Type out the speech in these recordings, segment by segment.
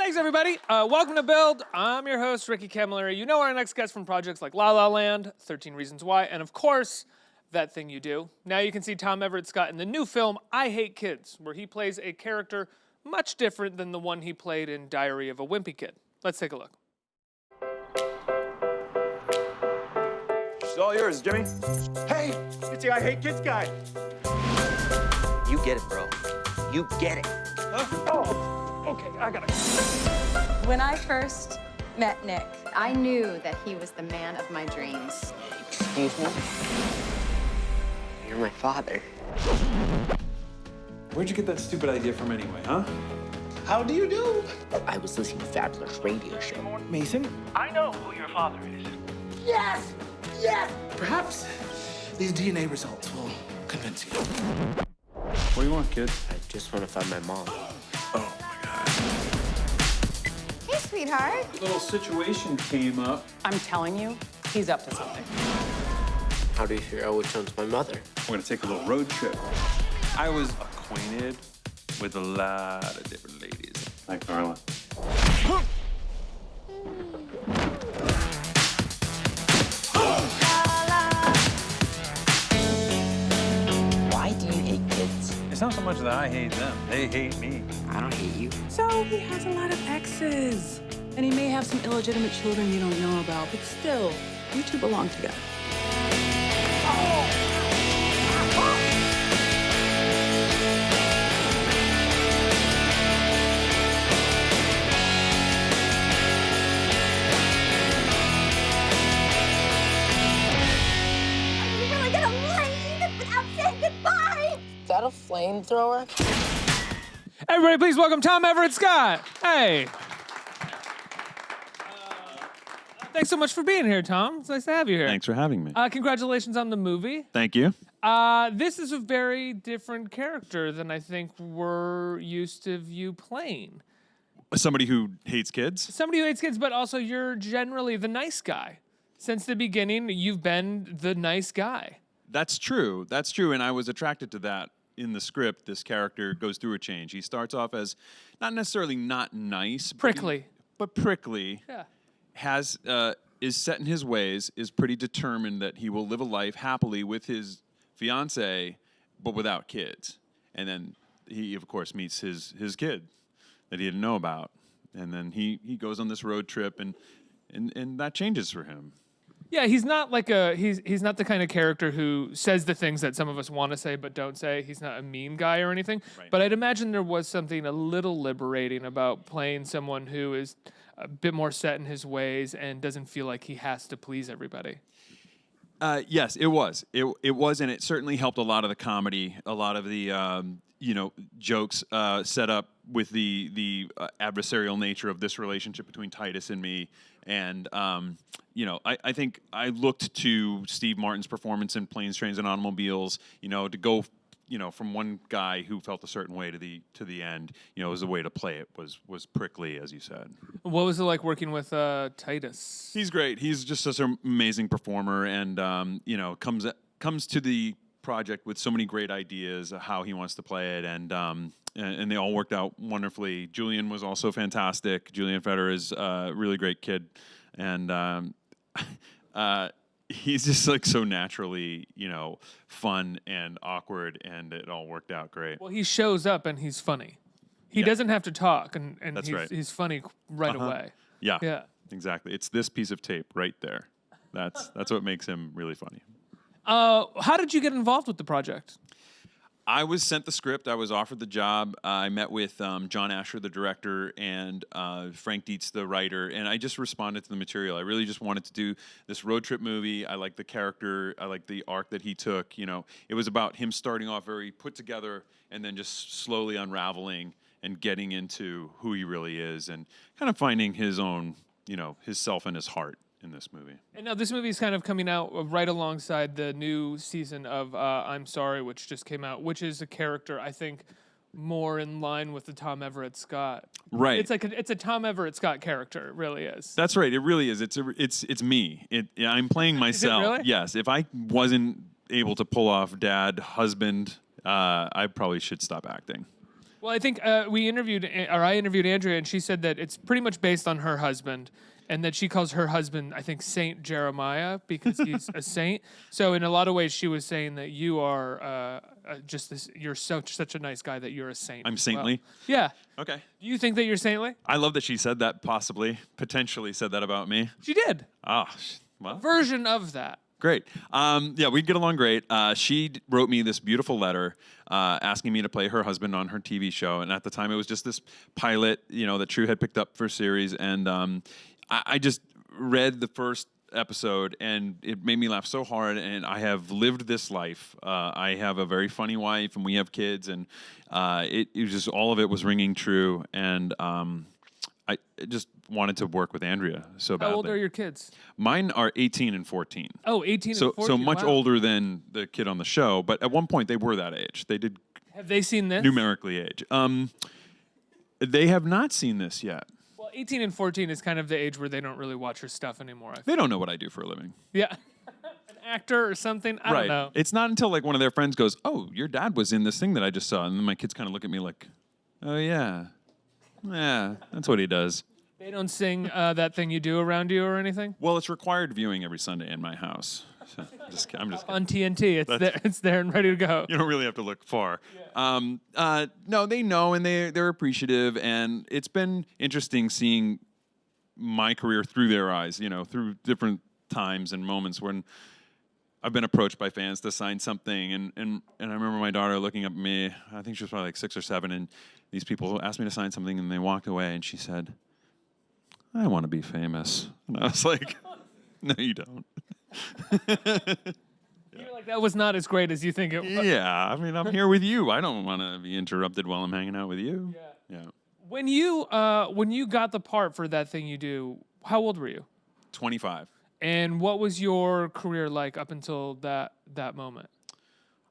Thanks, everybody. Welcome to Build. I'm your host, Ricky Camilleri. You know our next guest from projects like La La Land, 13 Reasons Why, and of course, That Thing You Do. Now you can see Tom Everett Scott in the new film, I Hate Kids, where he plays a character much different than the one he played in Diary of a Wimpy Kid. Let's take a look. It's all yours, Jimmy. Hey, it's the I Hate Kids guy. You get it, bro. You get it. Huh? Oh, okay, I got it. When I first met Nick, I knew that he was the man of my dreams. Excuse me? You're my father. Where'd you get that stupid idea from anyway, huh? How do you do? I was listening to Fabular's radio show. Mason? I know who your father is. Yes! Yes! Perhaps these DNA results will convince you. What do you want, kid? I just want to find my mom. Oh, my God. Hey, sweetheart. A little situation came up. I'm telling you, he's up to something. How do you figure out which one's my mother? We're gonna take a little road trip. I was acquainted with a lot of different ladies. Like Carla. Why do you hate kids? It's not so much that I hate them, they hate me. I don't hate you. So he has a lot of exes. And he may have some illegitimate children you don't know about, but still, you two belong together. Is that a flamethrower? Everybody, please welcome Tom Everett Scott. Hey. Thanks so much for being here, Tom. It's nice to have you here. Thanks for having me. Congratulations on the movie. Thank you. This is a very different character than I think we're used to you playing. Somebody who hates kids? Somebody who hates kids, but also you're generally the nice guy. Since the beginning, you've been the nice guy. That's true. That's true. And I was attracted to that in the script. This character goes through a change. He starts off as not necessarily not nice, Prickly. but prickly. Yeah. Is set in his ways, is pretty determined that he will live a life happily with his fiance, but without kids. And then he, of course, meets his kid that he didn't know about. And then he goes on this road trip, and that changes for him. Yeah, he's not like he's not the kind of character who says the things that some of us want to say but don't say. He's not a mean guy or anything. Right. But I'd imagine there was something a little liberating about playing someone who is a bit more set in his ways and doesn't feel like he has to please everybody. Yes, it was. It was, and it certainly helped a lot of the comedy, a lot of the jokes set up with the adversarial nature of this relationship between Titus and me. And I think I looked to Steve Martin's performance in Planes, Trains, and Automobiles, to go, from one guy who felt a certain way to the end, as a way to play it was prickly, as you said. What was it like working with Titus? He's great. He's just such an amazing performer, and comes to the project with so many great ideas of how he wants to play it, and they all worked out wonderfully. Julian was also fantastic. Julian Feder is a really great kid, and he's just like so naturally, fun and awkward, and it all worked out great. Well, he shows up and he's funny. He doesn't have to talk, and That's he's, right. he's funny right away. Yeah, Yeah. exactly. It's this piece of tape right there. That's what makes him really funny. How did you get involved with the project? I was sent the script. I was offered the job. I met with John Asher, the director, and Frank Dietz, the writer, and I just responded to the material. I really just wanted to do this road trip movie. I liked the character. I liked the arc that he took. It was about him starting off very put together and then just slowly unraveling and getting into who he really is and kind of finding his own, his self and his heart in this movie. And now this movie is kind of coming out right alongside the new season of I'm Sorry, which just came out, which is a character I think more in line with the Tom Everett Scott. Right. It's like it's a Tom Everett Scott character. It really is. That's right. It really is. It's me. I'm playing myself. really? Yes. If I wasn't able to pull off dad, husband, I probably should stop acting. Well, I think I interviewed Andrea, and she said that it's pretty much based on her husband, and that she calls her husband, I think, Saint Jeremiah because he's a saint. So in a lot of ways, she was saying that you are just this. You're such a nice guy that you're a saint. I'm as well. saintly. Yeah. Okay. Do you think that you're saintly? I love that she said that. Potentially said that about me. She did. Ah, well. Version of that. Great. Yeah, we get along great. She wrote me this beautiful letter asking me to play her husband on her TV show. And at the time, it was just this pilot, that True had picked up for a series. And I just read the first episode, and it made me laugh so hard. And I have lived this life. I have a very funny wife, and we have kids. And it was just all of it was ringing true. And I just wanted to work with Andrea so badly. How old are your kids? Mine are 18 and 14. Oh, 18 So and 14. so much wow. older than the kid on the show, but at one point they were that age. They did Have they seen this? numerically age. They have not seen this yet. Well, 18 and 14 is kind of the age where they don't really watch her stuff anymore. I feel. They don't know what I do for a living. Yeah. An actor or something? I don't know. It's not until like one of their friends goes, "Oh, your dad was in this thing that I just saw," and then my kids kind of look at me like, "Oh yeah, yeah, that's what he does." They don't sing that thing you do around you or anything? Well, it's required viewing every Sunday in my house. So I'm just kidding. On TNT. It's there and ready to go. You don't really have to look far. Yeah. No, they know, and they're appreciative, and it's been interesting seeing my career through their eyes. Through different times and moments when I've been approached by fans to sign something, and I remember my daughter looking up at me. I think she was probably like 6 or 7, and these people asked me to sign something, and they walked away, and she said, "I want to be famous," and I was like, "No, you don't." You're like, that was not as great as you think it was. Yeah, I mean, I'm here with you. I don't want to be interrupted while I'm hanging out with you. Yeah. When you got the part for that thing you do, how old were you? 25. And what was your career like up until that moment?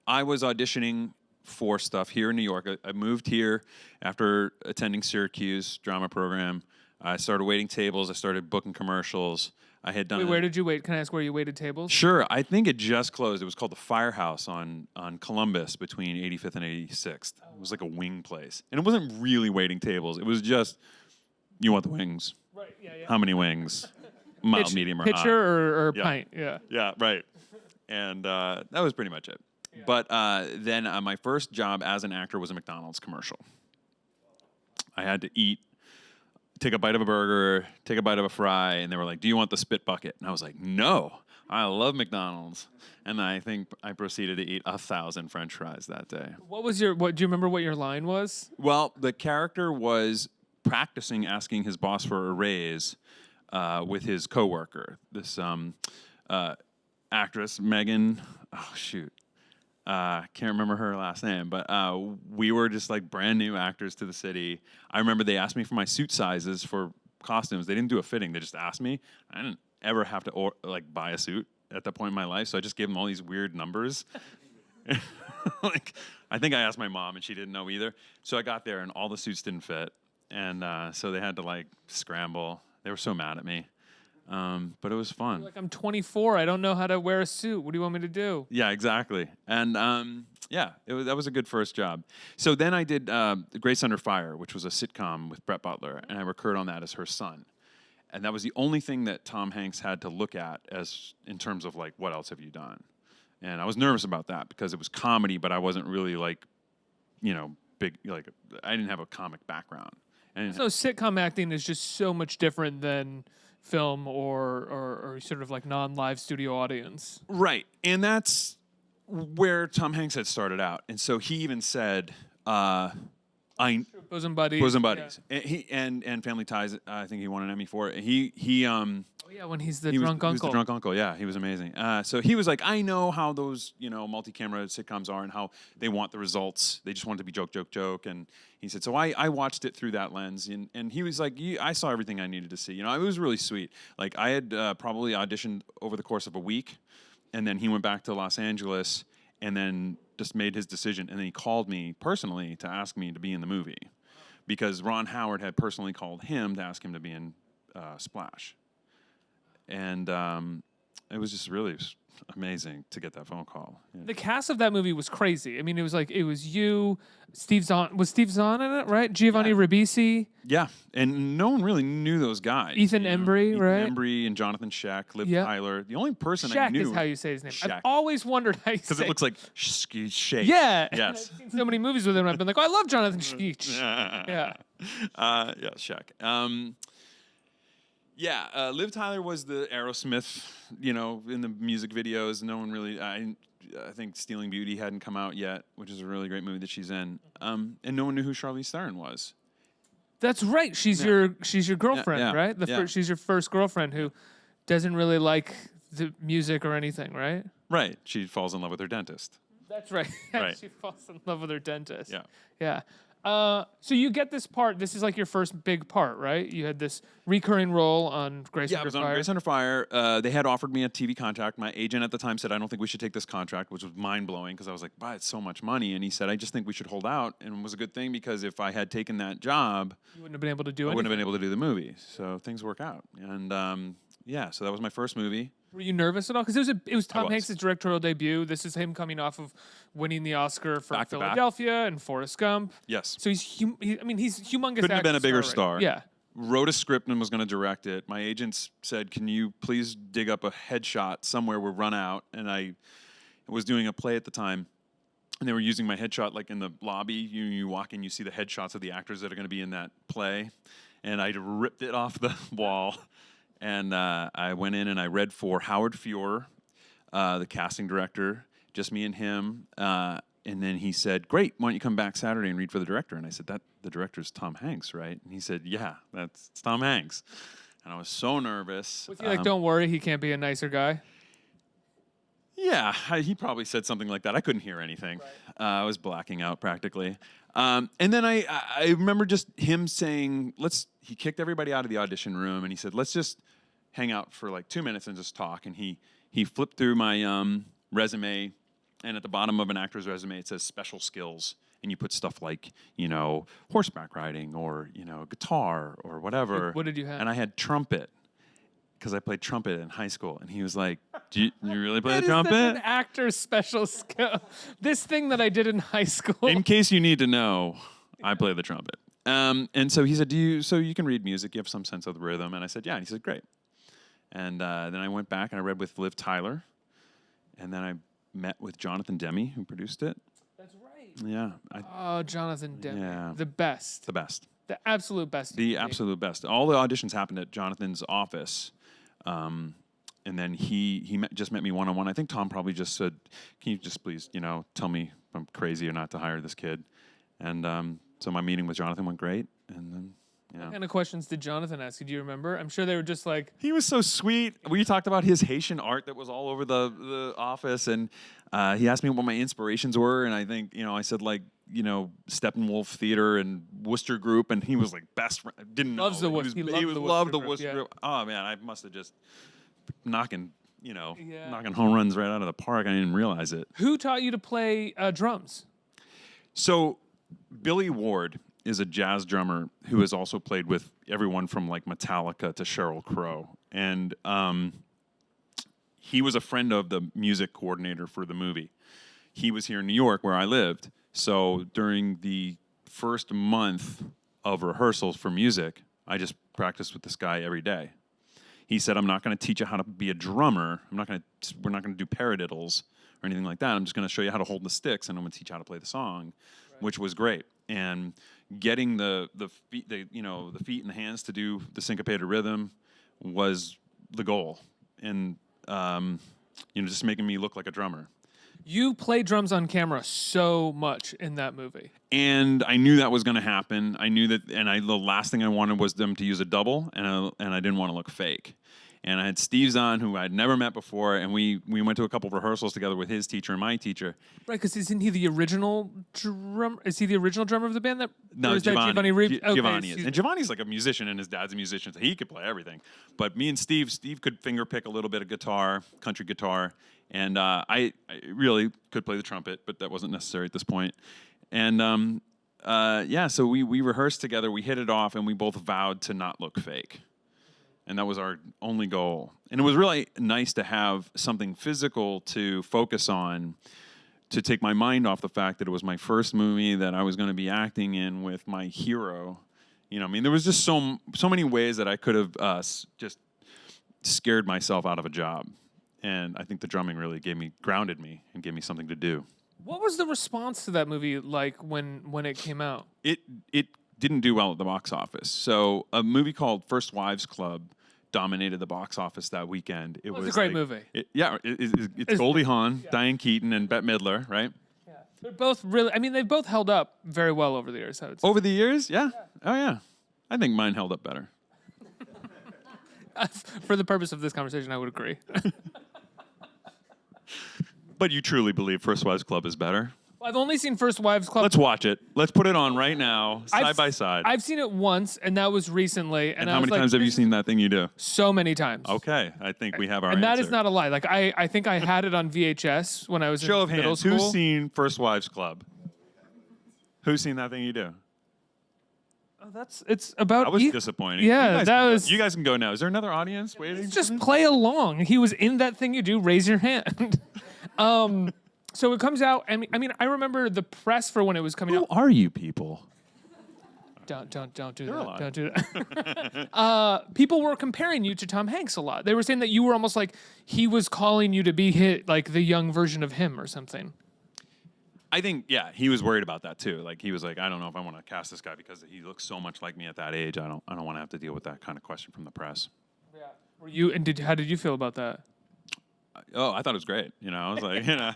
I was auditioning for stuff here in New York. I moved here after attending Syracuse drama program. I started waiting tables. I started booking commercials. I had done. Wait, where did you wait? Can I ask where you waited tables? Sure. I think it just closed. It was called the Firehouse on Columbus between 85th and 86th. It was like a wing place. And it wasn't really waiting tables. It was just, you want the wings. Right, yeah. How many wings? Mild, medium, or hot. Pitcher or Yeah. pint, yeah. Yeah, right. And that was pretty much it. Yeah. But then my first job as an actor was a McDonald's commercial. I had to take a bite of a burger, take a bite of a fry, and they were like, "Do you want the spit bucket?" And I was like, "No, I love McDonald's." And I think I proceeded to eat 1,000 French fries that day. What do you remember what your line was? Well, the character was practicing asking his boss for a raise with his coworker, this actress, Megan. Oh, shoot. Can't remember her last name, but we were just like brand new actors to the city. I remember they asked me for my suit sizes for costumes. They didn't do a fitting. They just asked me. I didn't ever have to buy a suit at that point in my life, so I just gave them all these weird numbers. I think I asked my mom, and she didn't know either. So I got there, and all the suits didn't fit, and so they had to scramble. They were so mad at me. But it was fun. You're like, I'm 24. I don't know how to wear a suit. What do you want me to do? Yeah, exactly. And that was a good first job. So then I did Grace Under Fire, which was a sitcom with Brett Butler, and I recurred on that as her son. And that was the only thing that Tom Hanks had to look at as in terms of what else have you done? And I was nervous about that because it was comedy, but I wasn't really big. I didn't have a comic background. So sitcom acting is just so much different than film or sort of non-live studio audience. Right. And that's where Tom Hanks had started out. And so he even said, Bosom Buddies. Bosom Buddies. Yeah. And Family Ties, I think he won an Emmy for it. When he's the drunk uncle. He was the drunk uncle, yeah. He was amazing. So he was like, I know how those, multi-camera sitcoms are and how they want the results. They just want it to be joke, joke, joke. And he said, so I watched it through that lens. And he was like, I saw everything I needed to see. It was really sweet. I had probably auditioned over the course of a week. And then he went back to Los Angeles and then just made his decision. And then he called me personally to ask me to be in the movie. Because Ron Howard had personally called him to ask him to be in Splash. And it was just really amazing to get that phone call. Yeah. The cast of that movie was crazy. I mean, it was you, Steve Zahn. Was Steve Zahn in it, right? Giovanni Ribisi. Yeah, and no one really knew those guys. Ethan Embry, right? Ethan Embry and Jonathan Scheck, Liv Yep. Tyler. The only person I Shaq knew is how you say his name. I've Shaq. always wondered how you say because it looks like Shake. Yeah. Yes. I've seen so many movies with him. I've been like, oh, I love Jonathan Skeech. Yeah. Yeah, Shaq. Liv Tyler was the Aerosmith, in the music videos. No one really, I think Stealing Beauty hadn't come out yet, which is a really great movie that she's in. And no one knew who Charlize Theron was. That's right. She's your girlfriend, Yeah, right? yeah. She's your first girlfriend who doesn't really like the music or anything, right? Right. She falls in love with her dentist. That's right. Right. She falls in love with her dentist. Yeah. Yeah. So you get this part. This is like your first big part, right? You had this recurring role on Grace Yeah, Under I was on Fire. Grace Under Fire. They had offered me a TV contract. My agent at the time said, I don't think we should take this contract, which was mind-blowing because I was like, wow, it's so much money. And he said, I just think we should hold out. And it was a good thing because if I had taken that job, You wouldn't have been able to do I anything. wouldn't have been able to do the movie. So things work out. And so that was my first movie. Were you nervous at all? Because it was Tom was. Hanks' directorial debut. This is him coming off of winning the Oscar for Back to back. Philadelphia and Forrest Gump. Yes. So he's humongous. Couldn't have been a bigger already. star. Yeah. Wrote a script and was going to direct it. My agent said, can you please dig up a headshot somewhere we're run out? And I was doing a play at the time, and they were using my headshot like in the lobby. You walk in, you see the headshots of the actors that are going to be in that play. And I ripped it off the wall. And I went in and I read for Howard Fuhr, the casting director, just me and him. And then he said, great, why don't you come back Saturday and read for the director? And I said, the director's Tom Hanks, right? And he said, yeah, it's Tom Hanks. And I was so nervous. Was he like, don't worry, he can't be a nicer guy? Yeah, he probably said something like that. I couldn't hear anything. Right. I was blacking out practically. And then I remember just him saying, he kicked everybody out of the audition room and he said, let's just hang out for like 2 minutes and just talk. And he flipped through my resume, and at the bottom of an actor's resume, it says special skills. And you put stuff like, horseback riding or, guitar or whatever. What did you have? And I had trumpet. Because I played trumpet in high school, and he was like, "Do you really play the trumpet?" That is an actor's special skill. This thing that I did in high school. In case you need to know, I play the trumpet. And so he said, so you can read music, you have some sense of the rhythm? And I said, yeah. And he said, great. And then I went back and I read with Liv Tyler, and then I met with Jonathan Demme, who produced it. That's right. Yeah. Jonathan Demme. Yeah. The best. The best. The absolute best. The absolute best. All the auditions happened at Jonathan's office. And then he just met me one-on-one. I think Tom probably just said, can you just please, tell me if I'm crazy or not to hire this kid? And so my meeting with Jonathan went great. And then, What kind of questions did Jonathan ask you? Do you remember? I'm sure they were just like... He was so sweet. We talked about his Haitian art that was all over the office. And he asked me what my inspirations were. And I think, I said Steppenwolf Theater and Worcester Group. And he was like best friend. Didn't Loves know. the Worcester. He loved the Group, Worcester yeah. Group. Oh, man, I must have just knocking home runs right out of the park. I didn't realize it. Who taught you to play drums? So Billy Ward is a jazz drummer who has also played with everyone from like Metallica to Sheryl Crow. And he was a friend of the music coordinator for the movie. He was here in New York where I lived. So during the first month of rehearsals for music, I just practiced with this guy every day. He said, I'm not going to teach you how to be a drummer. we're not going to do paradiddles or anything like that. I'm just going to show you how to hold the sticks, and I'm going to teach you how to play the song, which was great. And getting the feet, the feet and the hands to do the syncopated rhythm was the goal. And just making me look like a drummer. You play drums on camera so much in that movie. And I knew that was going to happen. I knew that, and the last thing I wanted was them to use a double, and I didn't want to look fake. And I had Steve Zahn, who I'd never met before, and we went to a couple of rehearsals together with his teacher and my teacher. Right, because isn't he the original drummer? Is he the original drummer of the band? No, or is that Giovanni Reeves? Giovanni is. And Giovanni's like a musician, and his dad's a musician, so he could play everything. But me and Steve could finger pick a little bit of guitar, country guitar, and I really could play the trumpet, but that wasn't necessary at this point. And so we rehearsed together, we hit it off, and we both vowed to not look fake. and that was our only goal. And it was really nice to have something physical to focus on, to take my mind off the fact that it was my first movie that I was going to be acting in with my hero. You know, I mean, there was just so many ways that I could have just scared myself out of a job. And I think the drumming really grounded me and gave me something to do. What was the response to that movie like when it came out? It didn't do well at the box office. So a movie called First Wives Club dominated the box office that weekend. It was a great movie. It's Goldie Hawn, Diane Keaton, and Bette Midler, right? Yeah. They're both really, I mean, they've both held up very well over the years, I would say. Over the years, yeah. Oh, yeah. I think mine held up better. For the purpose of this conversation, I would agree. But you truly believe First Wives Club is better? Well, I've only seen First Wives Club. Let's watch it. Let's put it on right now, side by side. I've seen it once, and that was recently. And how many times have you seen That Thing You Do? So many times. Okay, I think we have our And answer. that is not a lie. Like I think I had it on VHS when I was Show in of middle hands, school. who's seen First Wives Club? Who's seen That Thing You Do? It's about. I was disappointed. Yeah, You guys can go now. Is there another audience waiting? Just play along. He was in That Thing You Do. Raise your hand. So it comes out. I mean, I remember the press for when it was coming out. Who are you people? Don't do They're that. alive. Don't do that. People were comparing you to Tom Hanks a lot. They were saying that you were almost like he was calling you to be like the young version of him or something. I think, yeah, he was worried about that too. Like he was like, I don't know if I want to cast this guy because he looks so much like me at that age. I don't want to have to deal with that kind of question from the press. Yeah. Were you? And how did you feel about that? Oh, I thought it was great. You know, I was like, you know.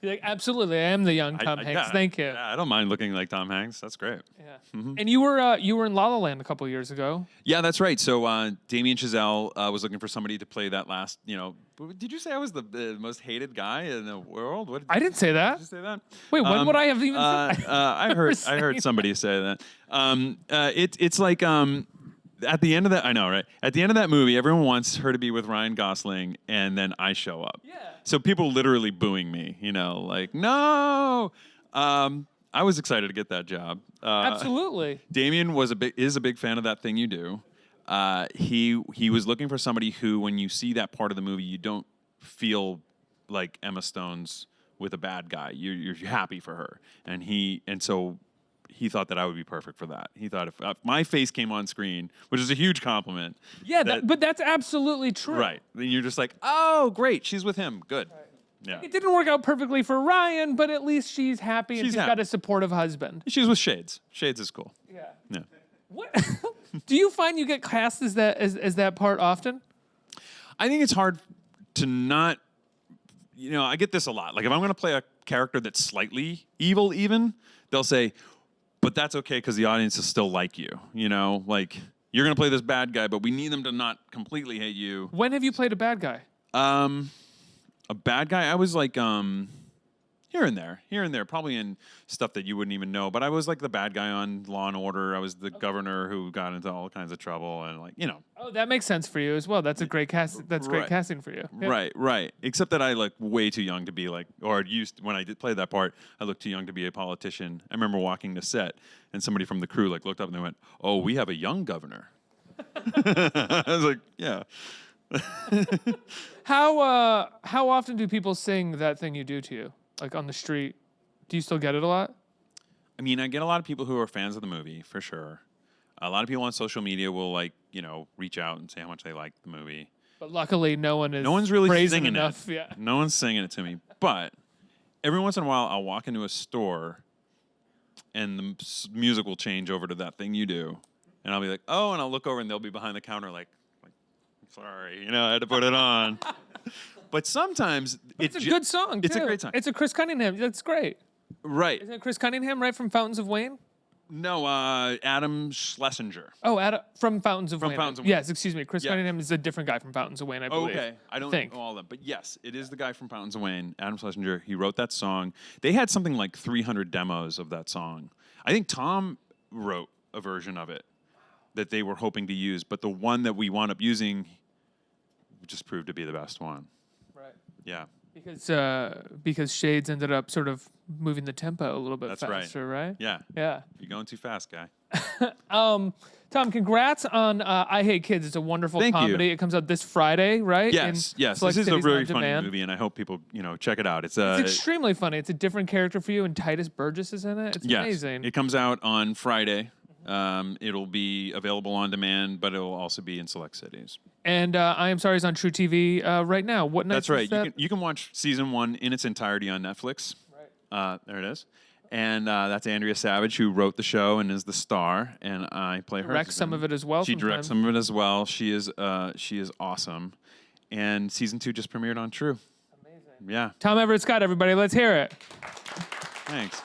You're like, absolutely, I am the young Tom Hanks. Yeah, Thank you. Yeah, I don't mind looking like Tom Hanks. That's great. Yeah. And you were in La La Land a couple of years ago. Yeah, that's right. So Damien Chazelle was looking for somebody to play that last, you know, did you say I was the most hated guy in the world? I didn't say that. Did you say that? Wait, when would I have even said that? I heard somebody say that. It's like at the end of that, I know, right? At the end of that movie, everyone wants her to be with Ryan Gosling, and then I show up. Yeah. So people literally booing me, you know, like, no. I was excited to get that job. Absolutely. Damien is a big fan of That Thing You Do. He was looking for somebody who, when you see that part of the movie, you don't feel like Emma Stone's with a bad guy. You're happy for her, and so he thought that I would be perfect for that. He thought if my face came on screen, which is a huge compliment. Yeah, but that's absolutely true. Right. Then you're just like, oh, great, she's with him. Good. Right. Yeah. It didn't work out perfectly for Ryan, but at least she's happy and she's happy. got a supportive husband. She's with Shades. Shades is cool. Yeah. Yeah. What? Do you find you get cast as that part often? I think it's hard to not, you know, I get this a lot. Like if I'm going to play a character that's slightly evil even, they'll say, but that's okay because the audience is still like you. You know, like you're going to play this bad guy, but we need them to not completely hate you. When have you played a bad guy? A bad guy? I was like, here and there, probably in stuff that you wouldn't even know. But I was like the bad guy on Law and Order. I was the governor who got into all kinds of trouble and like, you know. Oh, that makes sense for you as well. That's a great cast. That's great casting for you. Yeah. Right. Except that I look way too young to be like, or when I did play that part, I looked too young to be a politician. I remember walking to set and somebody from the crew like looked up and they went, "Oh, we have a young governor." I was like, yeah. How often do people sing That Thing You Do to you? Like on the street? Do you still get it a lot? I mean, I get a lot of people who are fans of the movie, for sure. A lot of people on social media will, like, you know, reach out and say how much they like the movie. But luckily, no one's really praising singing enough. it. Yeah. No one's singing it to me. But every once in a while, I'll walk into a store and the music will change over to That Thing You Do. And I'll be like, oh, and I'll look over and they'll be behind the counter like sorry, you know, I had to put it on. But sometimes it's a good song. It's too. a great song. It's a Chris Cunningham. That's great. Right. Isn't it Chris Cunningham, right, from Fountains of Wayne? No, Adam Schlesinger. Oh, from Fountains of Wayne. Fountains of Wayne. Yes, excuse me. Chris Cunningham is a different guy from Fountains of Wayne, I believe. Okay, I don't know all of them. But yes, it is the guy from Fountains of Wayne, Adam Schlesinger. He wrote that song. They had something like 300 demos of that song. I think Tom wrote a version of it that they were hoping to use, but the one that we wound up using just proved to be the best one. Right. Yeah. Because Shades ended up sort of moving the tempo a little bit That's faster, right? Yeah. Yeah. You're going too fast, guy. Tom, congrats on I Hate Kids. It's a wonderful Thank you. comedy. It comes out this Friday, right? Yes, In yes. select This is a cities really on funny demand. movie, and I hope people, check it out. It's It's extremely funny. It's a different character for you, and Titus Burgess is in it. It's yes. amazing. It comes out on Friday. It'll be available on demand, but it'll also be in select cities. And I Am Sorry is on TruTV right now. What night That's right. is that? You can watch season 1 in its entirety on Netflix. Right. There it is. And that's Andrea Savage, who wrote the show and is the star, and I play her. Directs some of it as well. She directs some of it as well. She is awesome. And season 2 just premiered on True. Amazing. Yeah. Tom Everett Scott, everybody, let's hear it. Thanks.